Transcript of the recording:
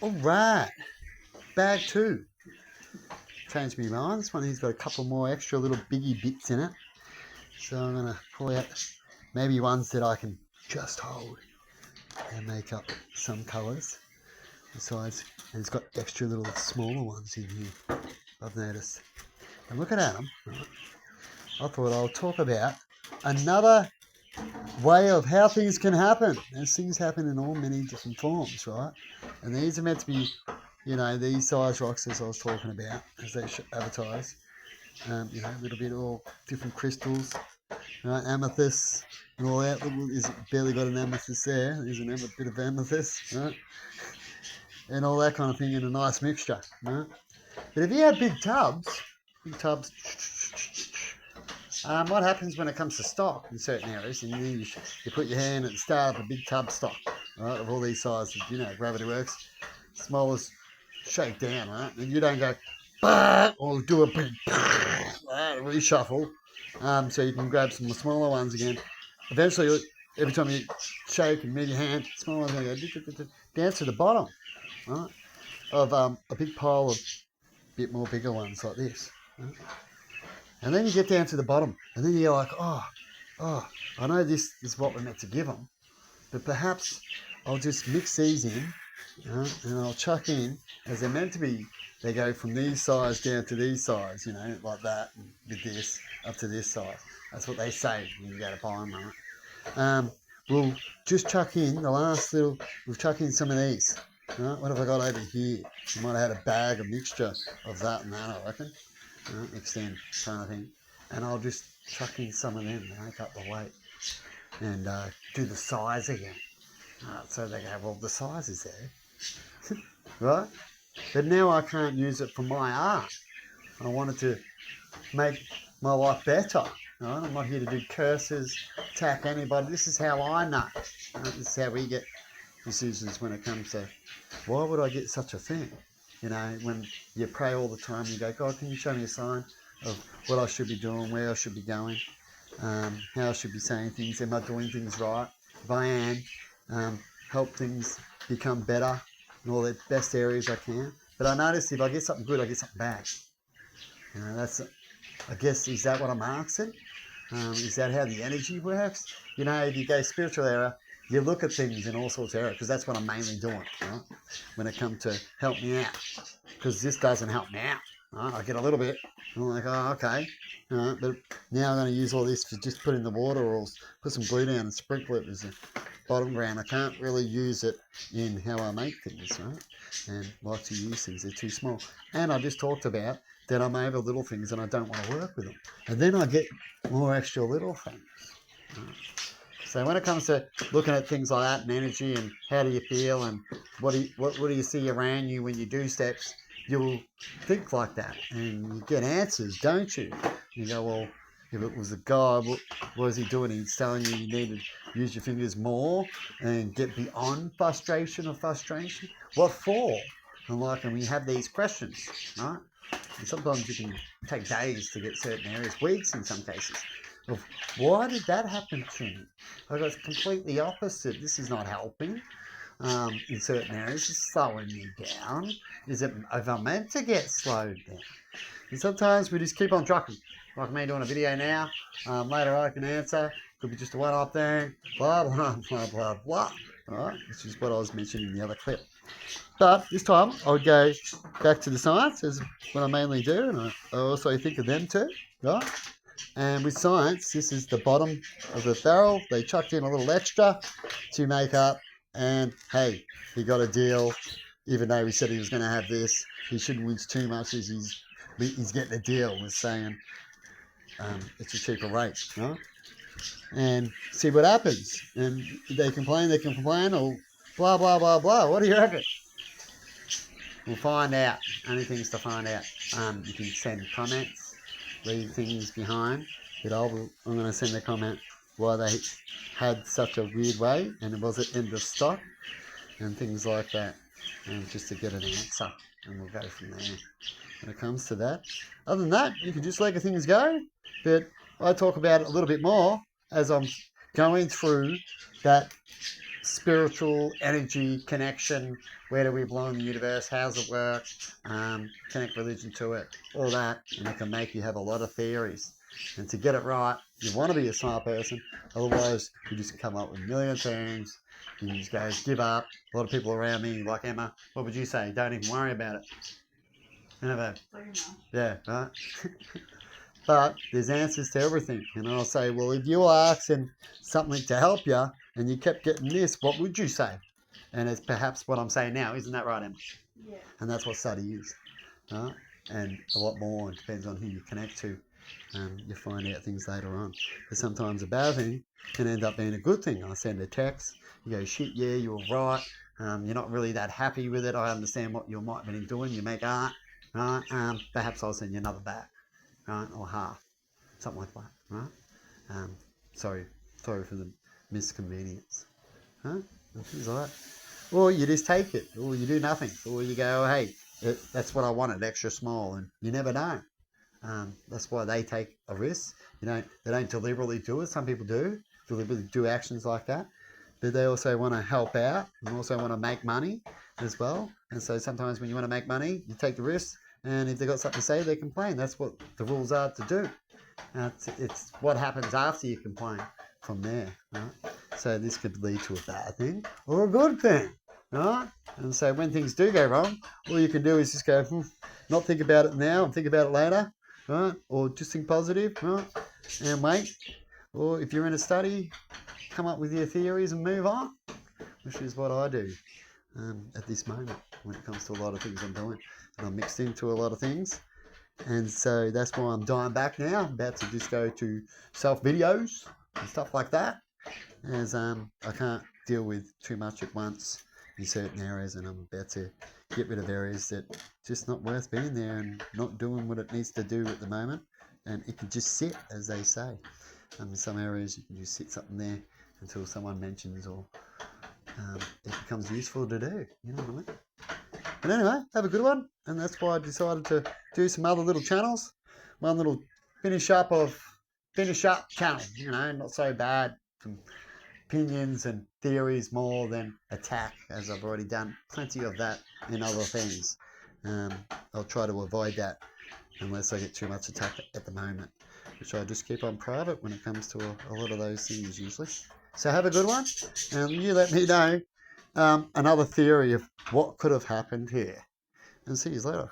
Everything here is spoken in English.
All right, bag 2. Changed my mind. This one here's got a couple more extra little biggie bits in it. So I'm going to pull out maybe ones that I can just hold and make up some colours. Besides, and it's got extra little smaller ones in here, I've noticed. And looking at them, I thought I'll talk about another way of how things can happen. As things happen in all many different forms, right? And these are meant to be, these size rocks as I was talking about, as they advertise. A little bit of all different crystals, right? Amethyst and all that. Look, it's barely got an amethyst there. There's a bit of amethyst, right? And all that kind of thing in a nice mixture, right? But if you have big tubs, what happens when it comes to stock in certain areas, and you put your hand at the start of a big tub stock, right, of all these sizes, gravity works, smallest shake down, right, and you don't go, bah, or do a big, right, reshuffle, so you can grab some smaller ones again. Eventually, every time you shake and move your hand, smaller ones are going to go down to the bottom, right, of a big pile of bit more bigger ones like this, right? And then you get down to the bottom, and then you're like, oh, I know this is what we're meant to give them, but perhaps I'll just mix these in, and I'll chuck in, as they're meant to be, they go from these size down to these size, like that, with this, up to this size. That's what they say when you go to buy them, right? We'll just chuck in we'll chuck in some of these. Right? What have I got over here? You might have had a bag, a mixture of that and that, I reckon. Mixed in kind of thing, and I'll just chuck in some of them to make up the weight and do the size again. So they go, well, the size is there, right? But now I can't use it for my art. I wanted to make my life better. Right? I'm not here to do curses, attack anybody. This is how I know. Right? This is how we get decisions when it comes to why would I get such a thing? When you pray all the time, you go, God, can you show me a sign of what I should be doing, where I should be going, how I should be saying things, am I doing things right? If I am, help things become better in all the best areas I can. But I notice if I get something good, I get something bad. I guess, is that what I'm asking? Is that how the energy works? If you go spiritual area, you look at things in all sorts of areas, because that's what I'm mainly doing, right? When it comes to help me out, because this doesn't help me out. Right? I get a little bit, and I'm like, oh, okay, right? But now I'm going to use all this to just put in the water or put some glue down and sprinkle it as a bottom ground. I can't really use it in how I make things, right? And like to use things, they're too small. And I just talked about that I'm over little things and I don't want to work with them. And then I get more extra little things. Right? So when it comes to looking at things like that and energy and how do you feel and what do you see around you when you do steps, you'll think like that and you get answers, don't you? You go, well, if it was a guy, what was he doing? He's telling you need to use your fingers more and get beyond frustration. What for? And we have these questions, right? And sometimes you can take days to get certain areas, weeks in some cases. Of why did that happen to me? I got completely opposite. This is not helping in certain areas. It's slowing me down. Is it if I'm meant to get slowed down? And sometimes we just keep on trucking. Like me doing a video now. Later I can answer. Could be just a one-off thing. Blah, blah, blah, blah, blah. All right, which is what I was mentioning in the other clip. But this time I would go back to the science, as what I mainly do. And I also think of them too, right? And with science, this is the bottom of the barrel. They chucked in a little extra to make up. And hey, he got a deal. Even though he said he was going to have this, he shouldn't lose too much as he's getting a deal with saying it's a cheaper rate, right? And see what happens. And they complain, or blah, blah, blah, blah. What do you reckon? We'll find out. Only things to find out. You can send comments. Leave things behind, but I'm going to send a comment why they had such a weird way and was it end of stock and things like that, and just to get an answer, and we'll go from there when it comes to that. Other than that, you can just let things go, but I talk about it a little bit more as I'm going through that spiritual energy connection. Where do we belong in the universe? How's it work? Connect religion to it, all that, and it can make you have a lot of theories. And to get it right, you want to be a smart person. Otherwise, you just come up with a million things. You just go give up. A lot of people around me, like Emma, what would you say? Don't even worry about it. Yeah, right. But there's answers to everything. And I'll say, well, if you were asking something to help you and you kept getting this, what would you say? And it's perhaps what I'm saying now. Isn't that right, Emma? Yeah. And that's what study is. Right? And a lot more. It depends on who you connect to. You find out things later on. But sometimes a bad thing can end up being a good thing. I send a text. You go, shit, yeah, you were right. You're not really that happy with it. I understand what you might have been doing. You make art. Right? Perhaps I'll send you another back. Right? Or half. Something like that. Right? Sorry for the misconvenience. Huh? And things like that. Or you just take it. Or you do nothing. Or you go, hey, that's what I wanted, extra small. And you never know. That's why they take a risk. They don't deliberately do it. Some people deliberately do actions like that. But they also want to help out and also want to make money as well. And so sometimes when you want to make money, you take the risk. And if they've got something to say, they complain. That's what the rules are to do. It's what happens after you complain from there. Right? So this could lead to a bad thing or a good thing. Right? And so when things do go wrong, all you can do is just go, not think about it now and think about it later. Right? Or just think positive. Right? And wait. Or if you're in a study, come up with your theories and move on, which is what I do at this moment when it comes to a lot of things I'm doing. And I'm mixed into a lot of things. And so that's why I'm dying back now. I'm about to just go to self videos and stuff like that. As I can't deal with too much at once in certain areas, and I'm about to get rid of areas that just not worth being there and not doing what it needs to do at the moment. And it can just sit, as they say. In some areas you can just sit something there until someone mentions or it becomes useful to do. You know what I mean? But anyway, have a good one. And that's why I decided to do some other little channels. One little finish up channel, not so bad. Some opinions and theories more than attack, as I've already done plenty of that in other things. I'll try to avoid that unless I get too much attack at the moment, which I just keep on private when it comes to a lot of those things usually. So have a good one, and you let me know another theory of what could have happened here. And see you later.